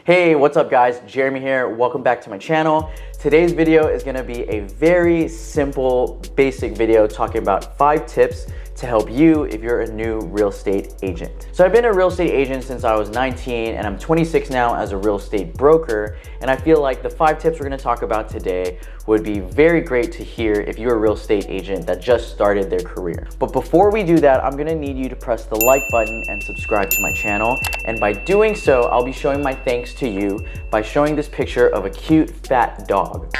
Hey, what's up guys? Jeremy here. Welcome back to my channel. Today's video is gonna be a very simple, basic video talking about 5 tips to help you if you're a new real estate agent. So I've been a real estate agent since I was 19 and I'm 26 now as a real estate broker. And I feel like the 5 tips we're gonna talk about today would be very great to hear if you're a real estate agent that just started their career. But before we do that, I'm gonna need you to press the like button and subscribe to my channel. And by doing so, I'll be showing my thanks to you by showing this picture of a cute fat dog.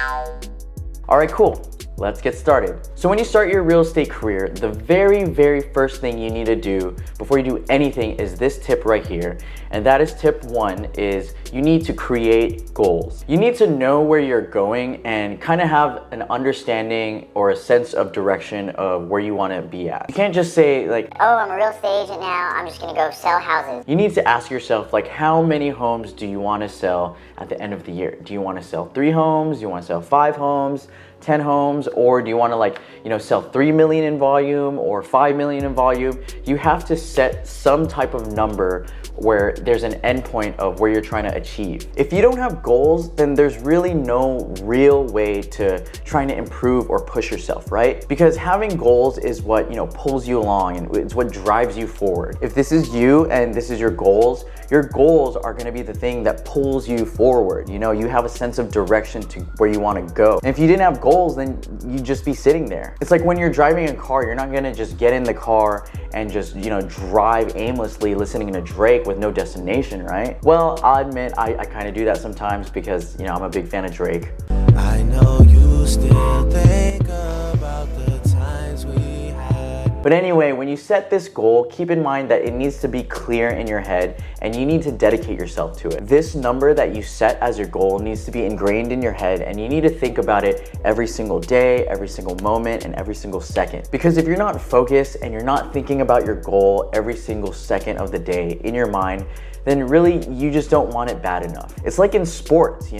All right, cool. Let's get started. So when you start your real estate career, the very first thing you need to do before you do anything is this tip right here. And that is tip 1 is you need to create goals. You need to know where you're going and kind of have an understanding or a sense of direction of where you want to be at. You can't just say like, oh, I'm a real estate agent now, I'm just gonna go sell houses. You need to ask yourself like, how many homes do you want to sell at the end of the year? Do you want to sell 3 homes? Do you want to sell 5 homes? 10 homes, or do you want to sell 3 million in volume or 5 million in volume? You have to set some type of number where there's an endpoint of where you're trying to achieve. If you don't have goals, then there's really no real way to trying to improve or push yourself, right? Because having goals is what pulls you along and it's what drives you forward. If this is you and this is your goals are going to be the thing that pulls you forward. You have a sense of direction to where you want to go. And if you didn't have goals, then you'd just be sitting there. It's like when you're driving a car, you're not going to just get in the car and just drive aimlessly listening to Drake with no destination, right? Well, I'll admit I kind of do that sometimes because I'm a big fan of Drake. I know you still think about the times we had. But anyway, when you set this goal, keep in mind that it needs to be clear in your head and you need to dedicate yourself to it. This number that you set as your goal needs to be ingrained in your head and you need to think about it every single day, every single moment, and every single second. Because if you're not focused and you're not thinking about your goal every single second of the day in your mind, then really you just don't want it bad enough. It's like in sports,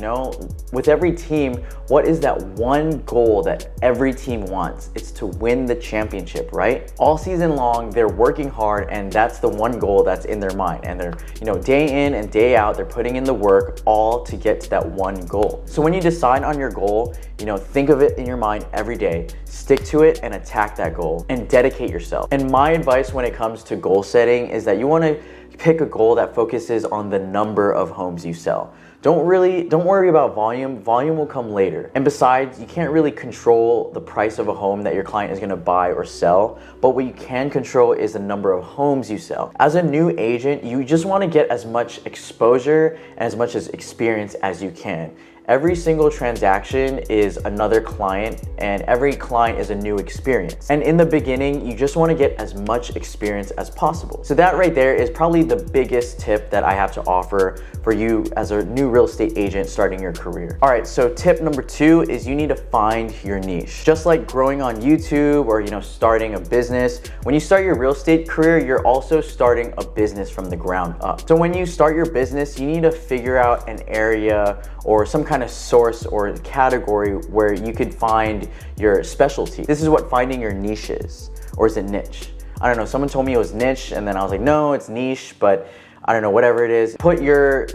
with every team, what is that one goal that every team wants? It's to win the championship, right? All season long, they're working hard and that's the one goal that's in their mind. And they're, day in and day out, they're putting in the work all to get to that one goal. So when you decide on your goal, think of it in your mind every day, stick to it and attack that goal and dedicate yourself. And my advice when it comes to goal setting is that you want to pick a goal that focuses on the number of homes you sell. Don't worry about volume. Volume will come later. And besides, you can't really control the price of a home that your client is gonna buy or sell, but what you can control is the number of homes you sell. As a new agent, you just wanna get as much exposure and as much as experience as you can. Every single transaction is another client and every client is a new experience. And in the beginning, you just want to get as much experience as possible. So that right there is probably the biggest tip that I have to offer for you as a new real estate agent starting your career. All right, so tip number 2 is you need to find your niche. Just like growing on YouTube or starting a business, when you start your real estate career, you're also starting a business from the ground up. So when you start your business, you need to figure out an area or some kind of source or category where you could find your specialty. This is what finding your niche is. Or is it niche? I don't know, someone told me it was niche and then I was like, no, it's niche, but I don't know, whatever it is. Put your,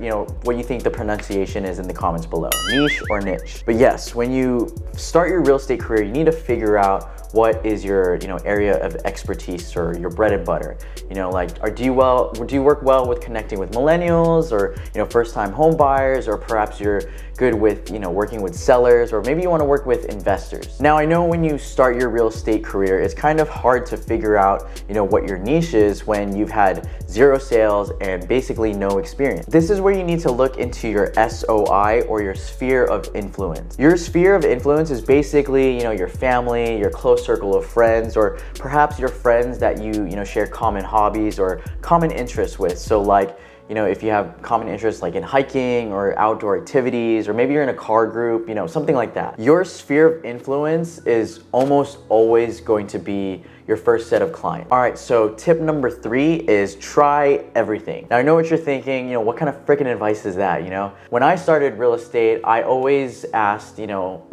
what you think the pronunciation is in the comments below, niche or niche. But yes, when you start your real estate career, you need to figure out what is your area of expertise or your bread and butter. Do you work well with connecting with millennials or first-time home buyers, or perhaps you're good with working with sellers, or maybe you want to work with investors. Now I know when you start your real estate career, it's kind of hard to figure out what your niche is when you've had 0 sales and basically no experience. This is where you need to look into your SOI or your sphere of influence. Your sphere of influence is basically your family, your close circle of friends, or perhaps your friends that you share common hobbies or common interests with. So like if you have common interests like in hiking or outdoor activities, or maybe you're in a car group, something like that. Your sphere of influence is almost always going to be your first set of clients. All right, so tip number 3 is try everything. Now I know what you're thinking, what kind of freaking advice is that, When I started real estate, I always asked,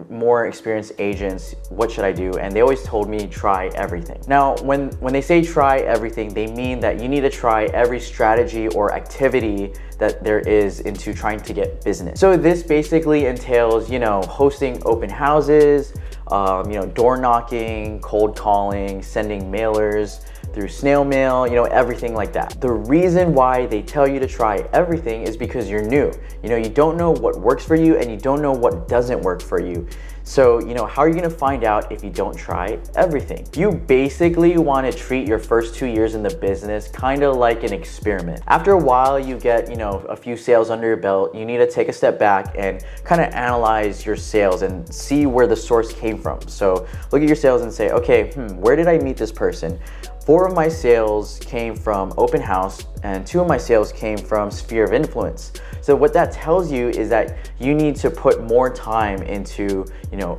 more experienced agents, what should I do? And they always told me try everything. Now, when they say try everything, they mean that you need to try every strategy or activity that there is into trying to get business. So this basically entails, hosting open houses, door knocking, cold calling, sending mailers through snail mail, everything like that. The reason why they tell you to try everything is because you're new. You don't know what works for you and you don't know what doesn't work for you. So, how are you gonna find out if you don't try everything? You basically wanna treat your first 2 years in the business kind of like an experiment. After a while, you get, a few sales under your belt, you need to take a step back and kind of analyze your sales and see where the source came from. So look at your sales and say, okay, where did I meet this person? 4 of my sales came from open house and 2 of my sales came from sphere of influence. So what that tells you is that you need to put more time into,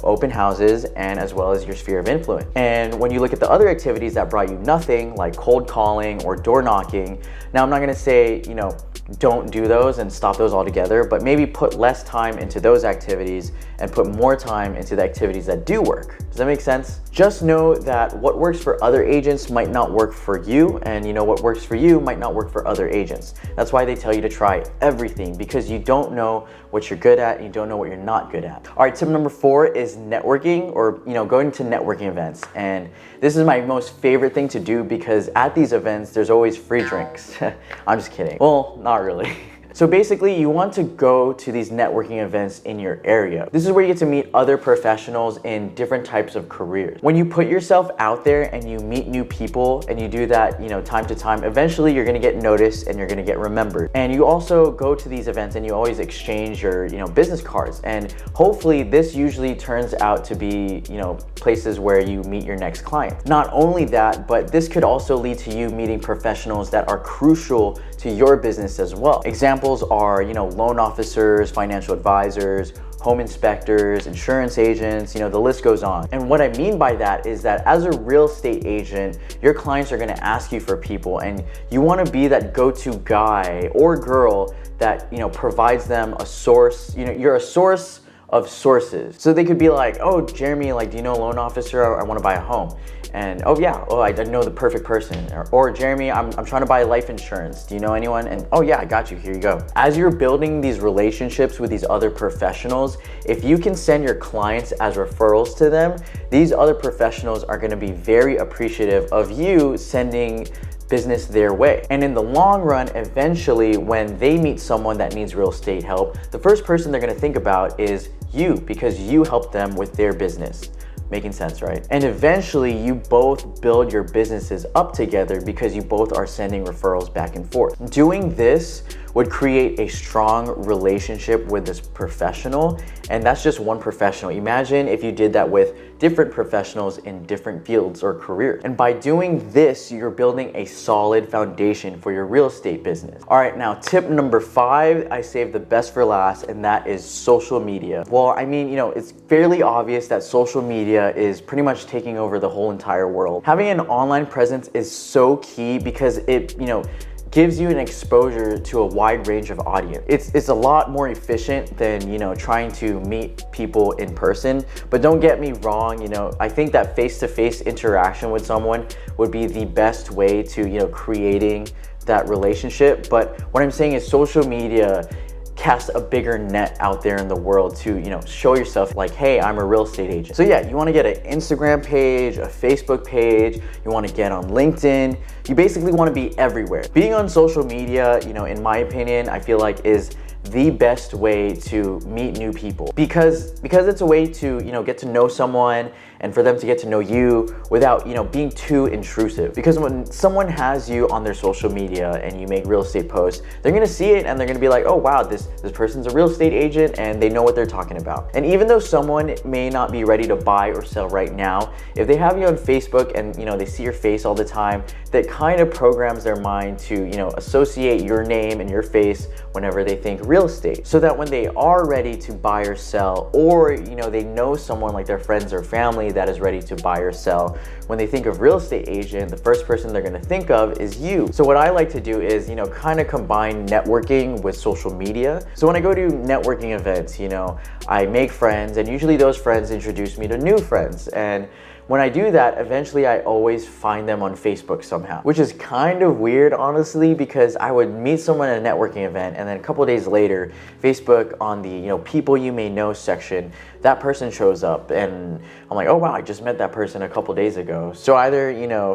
open houses and as well as your sphere of influence. And when you look at the other activities that brought you nothing, like cold calling or door knocking, now I'm not gonna say, don't do those and stop those altogether, but maybe put less time into those activities and put more time into the activities that do work. Does that make sense? Just know that what works for other agents might not work for you, and what works for you might not work for other agents. That's why they tell you to try everything, because you don't know what you're good at and you don't know what you're not good at. All right, tip number 4 is networking, or going to networking events. And this is my most favorite thing to do because at these events there's always free drinks. I'm just kidding. Well, not really. So basically, you want to go to these networking events in your area. This is where you get to meet other professionals in different types of careers. When you put yourself out there and you meet new people and you do that, time to time, eventually you're gonna get noticed and you're gonna get remembered. And you also go to these events and you always exchange your, business cards. And hopefully this usually turns out to be, places where you meet your next client. Not only that, but this could also lead to you meeting professionals that are crucial to your business as well. Examples are, loan officers, financial advisors, home inspectors, insurance agents, the list goes on. And what I mean by that is that as a real estate agent, your clients are gonna ask you for people and you wanna be that go-to guy or girl that, provides them a source. You're a source of sources. So they could be like, oh, Jeremy, do you know a loan officer? I wanna buy a home. And oh yeah, I know the perfect person. Or Jeremy, I'm trying to buy life insurance. Do you know anyone? And oh yeah, I got you, here you go. As you're building these relationships with these other professionals, if you can send your clients as referrals to them, these other professionals are gonna be very appreciative of you sending business their way. And in the long run, eventually, when they meet someone that needs real estate help, the first person they're gonna think about is you, because you helped them with their business. Making sense, right? And eventually you both build your businesses up together because you both are sending referrals back and forth. Doing this would create a strong relationship with this professional, and that's just one professional. Imagine if you did that with different professionals in different fields or careers. And by doing this, you're building a solid foundation for your real estate business. All right, now tip number 5, I saved the best for last, and that is social media. Well, I mean, it's fairly obvious that social media is pretty much taking over the whole entire world. Having an online presence is so key because it, gives you an exposure to a wide range of audience. It's a lot more efficient than, trying to meet people in person. But don't get me wrong, I think that face-to-face interaction with someone would be the best way to, creating that relationship. But what I'm saying is social media cast a bigger net out there in the world to, show yourself like, hey, I'm a real estate agent. So yeah, you wanna get an Instagram page, a Facebook page, you wanna get on LinkedIn. You basically wanna be everywhere. Being on social media, in my opinion, I feel like is the best way to meet new people because it's a way to get to know someone and for them to get to know you without being too intrusive. Because when someone has you on their social media and you make real estate posts, they're gonna see it and they're gonna be like, oh wow, this person's a real estate agent and they know what they're talking about. And even though someone may not be ready to buy or sell right now, if they have you on Facebook and they see your face all the time, that kind of programs their mind to associate your name and your face whenever they think real estate, so that when they are ready to buy or sell, or they know someone like their friends or family family that is ready to buy or sell. When they think of real estate agent, the first person they're gonna think of is you. So what I like to do is, kind of combine networking with social media. So when I go to networking events, I make friends, and usually those friends introduce me to new friends. And when I do that, eventually I always find them on Facebook somehow, which is kind of weird, honestly, because I would meet someone at a networking event, and then a couple of days later, Facebook on the people you may know section, that person shows up, and I'm like, oh wow, I just met that person a couple days ago. So either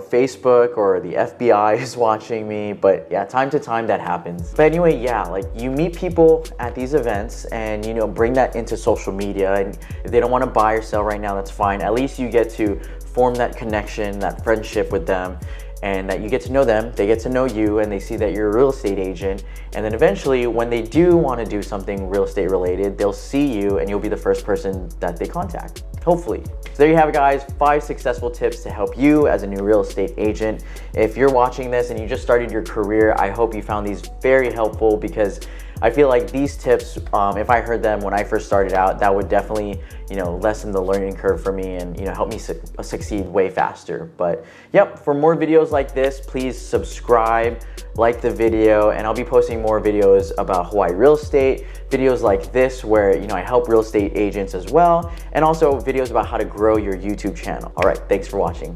Facebook or the FBI is watching me, but yeah, time to time that happens. But anyway, yeah, like you meet people at these events, and bring that into social media. And if they don't want to buy or sell right now, that's fine. At least you get to form that connection, that friendship with them, and that you get to know them, they get to know you, and they see that you're a real estate agent. And then eventually, when they do want to do something real estate related, they'll see you and you'll be the first person that they contact, hopefully. So there you have it, guys, 5 successful tips to help you as a new real estate agent. If you're watching this and you just started your career, I hope you found these very helpful, because I feel like these tips, if I heard them when I first started out, that would definitely, lessen the learning curve for me and, help me succeed way faster. But yep, for more videos like this, please subscribe, like the video, and I'll be posting more videos about Hawaii real estate, videos like this where, I help real estate agents as well, and also videos about how to grow your YouTube channel. All right, thanks for watching.